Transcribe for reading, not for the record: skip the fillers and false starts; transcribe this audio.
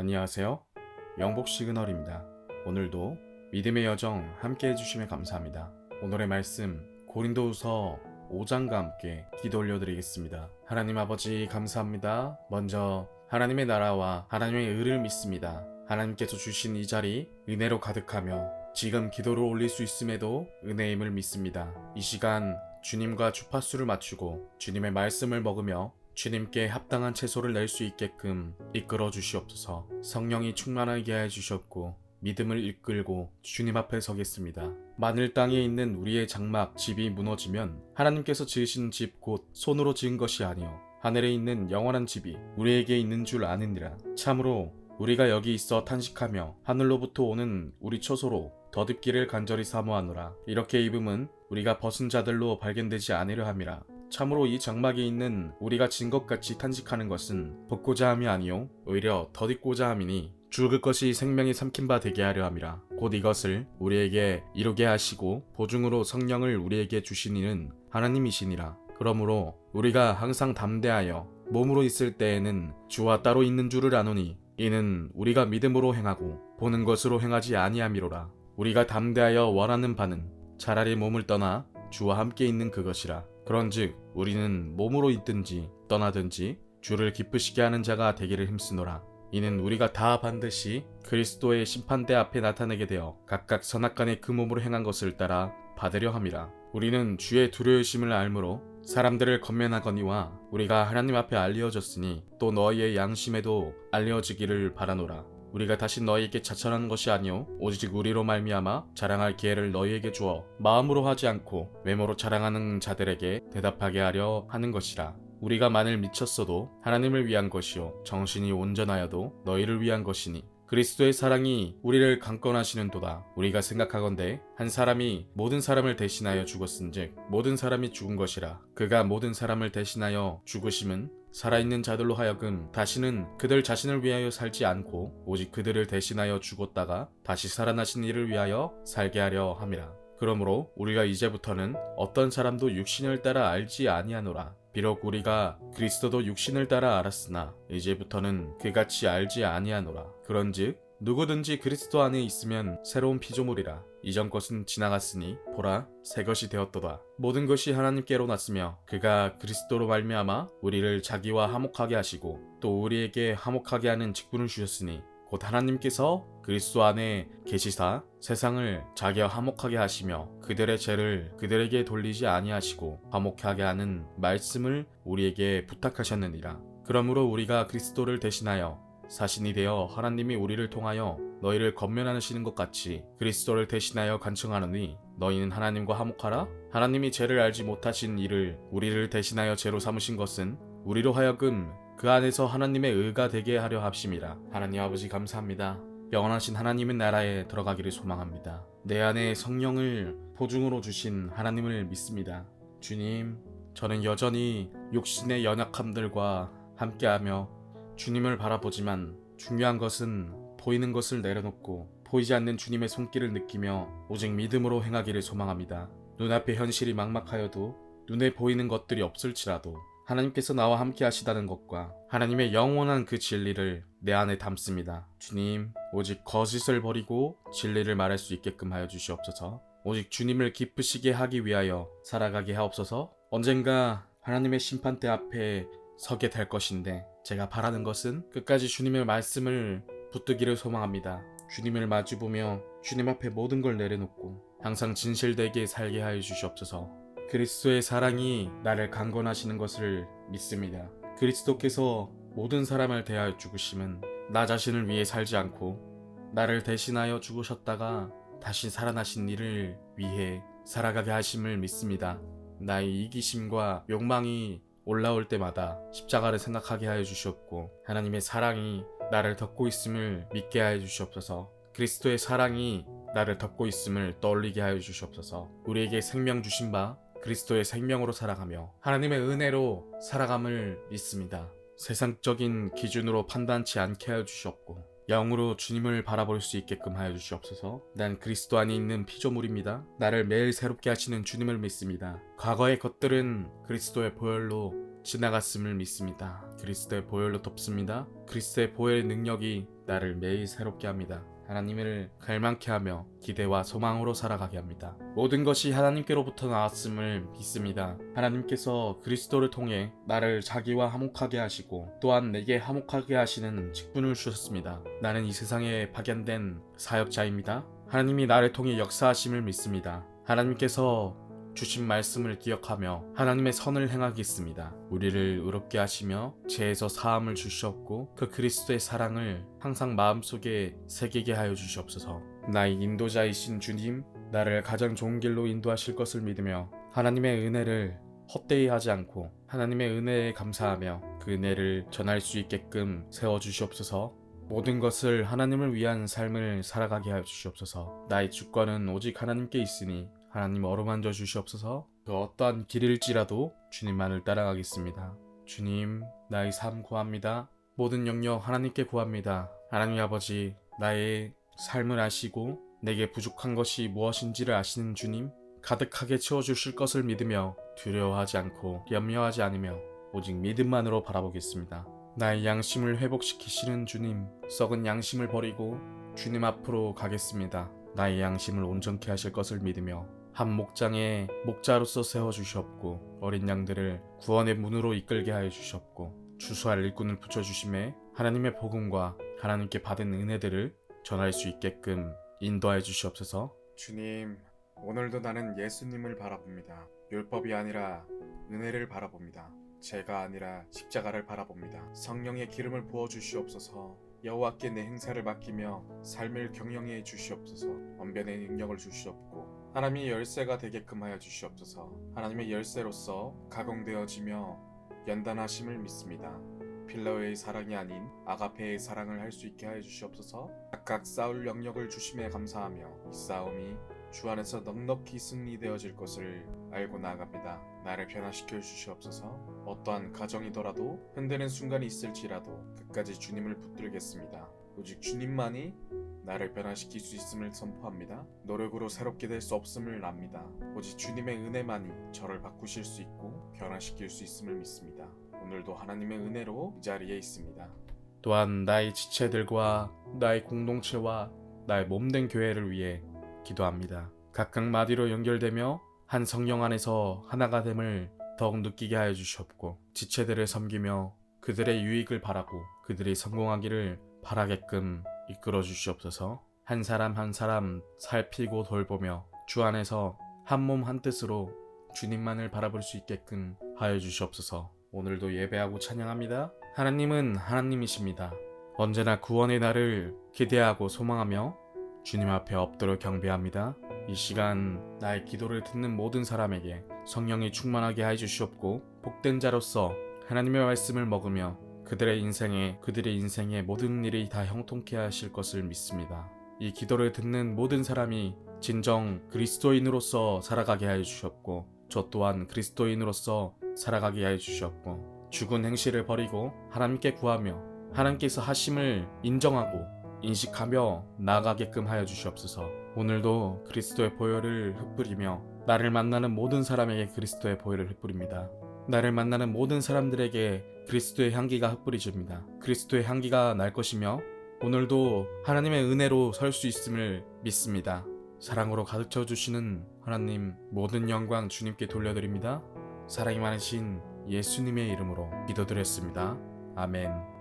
안녕하세요. 영복 시그널입니다. 오늘도 믿음의 여정 함께 해주시면 감사합니다. 오늘의 말씀 고린도후서 5장과 함께 기도 올려드리겠습니다. 하나님 아버지 감사합니다. 먼저 하나님의 나라와 하나님의 의를 믿습니다. 하나님께서 주신 이 자리 은혜로 가득하며 지금 기도를 올릴 수 있음에도 은혜임을 믿습니다. 이 시간 주님과 주파수를 맞추고 주님의 말씀을 먹으며 주님께 합당한 채소를 낼 수 있게끔 이끌어 주시옵소서. 성령이 충만하게 해 주셨고 믿음을 이끌고 주님 앞에 서겠습니다. 만일 땅에 있는 우리의 장막 집이 무너지면 하나님께서 지으신 집 곧 손으로 지은 것이 아니요 하늘에 있는 영원한 집이 우리에게 있는 줄 아느니라. 참으로 우리가 여기 있어 탄식하며 하늘로부터 오는 우리 처소로 덧입기를 간절히 사모하노라. 이렇게 입음은 우리가 벗은 자들로 발견되지 아니려 함이라. 참으로 이 장막에 있는 우리가 진 것같이 탄식하는 것은 벗고자 함이 아니요 오히려 덧입고자 함이니 죽을 것이 생명이 삼킨 바 되게 하려 함이라. 곧 이것을 우리에게 이루게 하시고 보증으로 성령을 우리에게 주신 이는 하나님이시니라. 그러므로 우리가 항상 담대하여 몸으로 있을 때에는 주와 따로 있는 줄을 아노니 이는 우리가 믿음으로 행하고 보는 것으로 행하지 아니함이로라. 우리가 담대하여 원하는 바는 차라리 몸을 떠나 주와 함께 있는 그것이라. 그런즉 우리는 몸으로 있든지 떠나든지 주를 기쁘시게 하는 자가 되기를 힘쓰노라. 이는 우리가 다 반드시 그리스도의 심판대 앞에 나타내게 되어 각각 선악간에 그 몸으로 행한 것을 따라 받으려 함이라. 우리는 주의 두려우심을 알므로 사람들을 건면하거니와 우리가 하나님 앞에 알려졌으니 또 너희의 양심에도 알려지기를 바라노라. 우리가 다시 너희에게 자처하는 것이 아니요 오직 우리로 말미암아 자랑할 기회를 너희에게 주어 마음으로 하지 않고 외모로 자랑하는 자들에게 대답하게 하려 하는 것이라. 우리가 만일 미쳤어도 하나님을 위한 것이요 정신이 온전하여도 너희를 위한 것이니 그리스도의 사랑이 우리를 강권하시는도다. 우리가 생각하건대 한 사람이 모든 사람을 대신하여 죽었은즉 모든 사람이 죽은 것이라. 그가 모든 사람을 대신하여 죽으심은 살아있는 자들로 하여금 다시는 그들 자신을 위하여 살지 않고 오직 그들을 대신하여 죽었다가 다시 살아나신 이를 위하여 살게 하려 함이라. 그러므로 우리가 이제부터는 어떤 사람도 육신을 따라 알지 아니하노라. 비록 우리가 그리스도도 육신을 따라 알았으나 이제부터는 그같이 알지 아니하노라. 그런즉 누구든지 그리스도 안에 있으면 새로운 피조물이라. 이전 것은 지나갔으니 보라 새 것이 되었도다. 모든 것이 하나님께로 났으며 그가 그리스도로 말미암아 우리를 자기와 화목하게 하시고 또 우리에게 화목하게 하는 직분을 주셨으니 곧 하나님께서 그리스도 안에 계시사 세상을 자기와 화목하게 하시며 그들의 죄를 그들에게 돌리지 아니하시고 화목하게 하는 말씀을 우리에게 부탁하셨느니라. 그러므로 우리가 그리스도를 대신하여 사신이 되어 하나님이 우리를 통하여 너희를 건면하시는 것 같이 그리스도를 대신하여 간청하노니 너희는 하나님과 화목하라. 하나님이 죄를 알지 못하신 이를 우리를 대신하여 죄로 삼으신 것은 우리로 하여금 그 안에서 하나님의 의가 되게 하려 합심이라. 하나님 아버지 감사합니다. 영원하신 하나님의 나라에 들어가기를 소망합니다. 내 안에 성령을 보증으로 주신 하나님을 믿습니다. 주님, 저는 여전히 육신의 연약함들과 함께하며 주님을 바라보지만 중요한 것은 보이는 것을 내려놓고 보이지 않는 주님의 손길을 느끼며 오직 믿음으로 행하기를 소망합니다. 눈앞의 현실이 막막하여도 눈에 보이는 것들이 없을지라도 하나님께서 나와 함께 하시다는 것과 하나님의 영원한 그 진리를 내 안에 담습니다. 주님, 오직 거짓을 버리고 진리를 말할 수 있게끔 하여 주시옵소서. 오직 주님을 기쁘시게 하기 위하여 살아가게 하옵소서. 언젠가 하나님의 심판대 앞에 서게 될 것인데 제가 바라는 것은 끝까지 주님의 말씀을 붙들기를 소망합니다. 주님을 마주보며 주님 앞에 모든 걸 내려놓고 항상 진실되게 살게 하여 주시옵소서. 그리스도의 사랑이 나를 강권하시는 것을 믿습니다. 그리스도께서 모든 사람을 대하여 죽으심은 나 자신을 위해 살지 않고 나를 대신하여 죽으셨다가 다시 살아나신 이를 위해 살아가게 하심을 믿습니다. 나의 이기심과 욕망이 올라올 때마다 십자가를 생각하게 하여 주시옵고 하나님의 사랑이 나를 덮고 있음을 믿게 하여 주시옵소서. 그리스도의 사랑이 나를 덮고 있음을 떠올리게 하여 주시옵소서. 우리에게 생명 주신 바 그리스도의 생명으로 살아가며 하나님의 은혜로 살아감을 믿습니다. 세상적인 기준으로 판단치 않게 하여 주시옵고 영으로 주님을 바라볼 수 있게끔 하여 주시옵소서. 난 그리스도 안에 있는 피조물입니다. 나를 매일 새롭게 하시는 주님을 믿습니다. 과거의 것들은 그리스도의 보혈로 지나갔음을 믿습니다. 그리스도의 보혈로 덮습니다. 그리스도의 보혈의 능력이 나를 매일 새롭게 합니다. 하나님을 갈망케 하며 기대와 소망으로 살아가게 합니다. 모든 것이 하나님께로부터 나왔음을 믿습니다. 하나님께서 그리스도를 통해 나를 자기와 화목하게 하시고 또한 내게 화목하게 하시는 직분을 주셨습니다. 나는 이 세상에 파견된 사역자입니다. 하나님이 나를 통해 역사하심을 믿습니다. 하나님께서 주신 말씀을 기억하며 하나님의 선을 행하겠습니다. 우리를 의롭게 하시며 죄에서 사함을 주시옵고 그 그리스도의 사랑을 항상 마음속에 새기게 하여 주시옵소서. 나의 인도자이신 주님, 나를 가장 좋은 길로 인도하실 것을 믿으며 하나님의 은혜를 헛되이 하지 않고 하나님의 은혜에 감사하며 그 은혜를 전할 수 있게끔 세워주시옵소서. 모든 것을 하나님을 위한 삶을 살아가게 하여 주시옵소서. 나의 주권은 오직 하나님께 있으니 하나님 어루만져 주시옵소서. 그 어떠한 길일지라도 주님만을 따라가겠습니다. 주님, 나의 삶 구합니다. 모든 영역 하나님께 구합니다. 하나님 아버지, 나의 삶을 아시고 내게 부족한 것이 무엇인지를 아시는 주님, 가득하게 채워주실 것을 믿으며 두려워하지 않고 염려하지 않으며 오직 믿음만으로 바라보겠습니다. 나의 양심을 회복시키시는 주님, 썩은 양심을 버리고 주님 앞으로 가겠습니다. 나의 양심을 온전케 하실 것을 믿으며 한 목장에 목자로서 세워주시옵고 어린 양들을 구원의 문으로 이끌게 하여 주시옵고 주수할 일꾼을 붙여주심에 하나님의 복음과 하나님께 받은 은혜들을 전할 수 있게끔 인도하여 주시옵소서. 주님, 오늘도 나는 예수님을 바라봅니다. 율법이 아니라 은혜를 바라봅니다. 죄가 아니라 십자가를 바라봅니다. 성령의 기름을 부어 주시옵소서. 여호와께 내 행사를 맡기며 삶을 경영해 주시옵소서. 언변의 능력을 주시옵고 하나님의 열쇠가 되게끔 하여 주시옵소서. 하나님의 열쇠로서 가공되어지며 연단하심을 믿습니다. 필러의 사랑이 아닌 아가페의 사랑을 할 수 있게 하여 주시옵소서. 각각 싸울 영역을 주심에 감사하며 이 싸움이 주 안에서 넉넉히 승리되어질 것을 알고 나아갑니다. 나를 변화시켜 주시옵소서. 어떠한 가정이더라도 흔드는 순간이 있을지라도 끝까지 주님을 붙들겠습니다. 오직 주님만이 나를 변화시킬 수 있음을 선포합니다. 노력으로 새롭게 될 수 없음을 압니다. 오직 주님의 은혜만이 저를 바꾸실 수 있고 변화시킬 수 있음을 믿습니다. 오늘도 하나님의 은혜로 이 자리에 있습니다. 또한 나의 지체들과 나의 공동체와 나의 몸된 교회를 위해 기도합니다. 각각 마디로 연결되며 한 성령 안에서 하나가 됨을 더욱 느끼게 하여 주시옵고 지체들을 섬기며 그들의 유익을 바라고 그들이 성공하기를 바라게끔 이끌어 주시옵소서. 한 사람 한 사람 살피고 돌보며 주 안에서 한 몸 한 뜻으로 주님만을 바라볼 수 있게끔 하여 주시옵소서. 오늘도 예배하고 찬양합니다. 하나님은 하나님이십니다. 언제나 구원의 날을 기대하고 소망하며 주님 앞에 엎드려 경배합니다. 이 시간 나의 기도를 듣는 모든 사람에게 성령이 충만하게 하여 주시옵고 복된 자로서 하나님의 말씀을 먹으며 그들의 인생에 모든 일이 다 형통케 하실 것을 믿습니다. 이 기도를 듣는 모든 사람이 진정 그리스도인으로서 살아가게 하여 주시옵고 저 또한 그리스도인으로서 살아가게 하여 주시옵고 죽은 행실을 버리고 하나님께 구하며 하나님께서 하심을 인정하고 인식하며 나아가게끔 하여 주시옵소서. 오늘도 그리스도의 보혈을 흩뿌리며 나를 만나는 모든 사람에게 그리스도의 보혈을 흩뿌립니다. 나를 만나는 모든 사람들에게 그리스도의 향기가 흩뿌리집니다. 그리스도의 향기가 날 것이며 오늘도 하나님의 은혜로 설 수 있음을 믿습니다. 사랑으로 가득 채워주시는 하나님, 모든 영광 주님께 돌려드립니다. 사랑이 많으신 예수님의 이름으로 기도드렸습니다. 아멘.